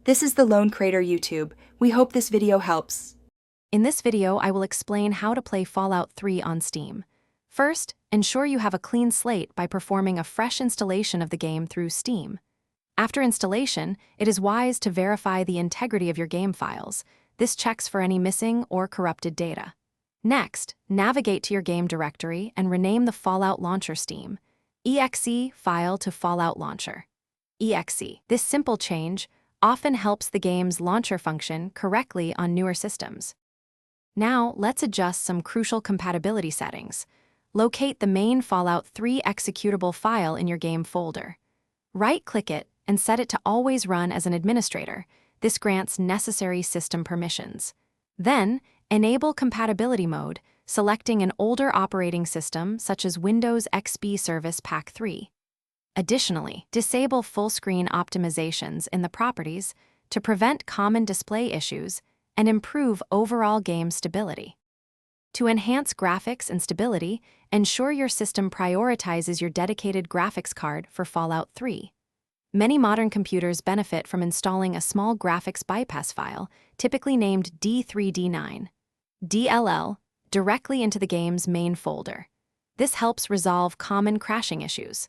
This is the Lone Crater YouTube. We hope this video helps. In this video, I will explain how to play Fallout 3 on Steam. First, ensure you have a clean slate by performing a fresh installation of the game through Steam. After installation, it is wise to verify the integrity of your game files. This checks for any missing or corrupted data. Next, navigate to your game directory and rename the Fallout Launcher Steam. exe file to Fallout Launcher. exe. This simple change often helps the game's launcher function correctly on newer systems. Now, let's adjust some crucial compatibility settings. Locate the main Fallout 3 executable file in your game folder. Right-click it and set it to always run as an administrator. This grants necessary system permissions. Then, enable compatibility mode, selecting an older operating system such as Windows XP Service Pack 3. Additionally, disable full-screen optimizations in the properties to prevent common display issues and improve overall game stability. To enhance graphics and stability, ensure your system prioritizes your dedicated graphics card for Fallout 3. Many modern computers benefit from installing a small graphics bypass file, typically named D3D9, DLL, directly into the game's main folder. This helps resolve common crashing issues.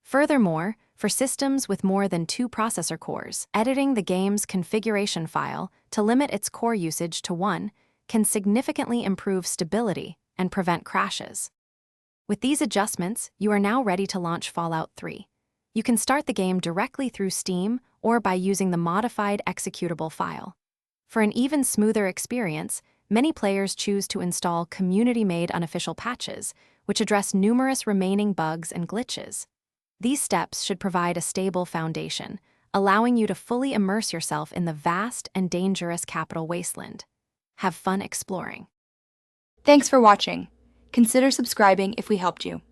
Furthermore, for systems with more than 2 processor cores, editing the game's configuration file to limit its core usage to 1 can significantly improve stability and prevent crashes. With these adjustments, you are now ready to launch Fallout 3. You can start the game directly through Steam or by using the modified executable file. For an even smoother experience, many players choose to install community-made unofficial patches, which address numerous remaining bugs and glitches. These steps should provide a stable foundation, allowing you to fully immerse yourself in the vast and dangerous Capital Wasteland. Have fun exploring. Thanks for watching. Consider subscribing if we helped you.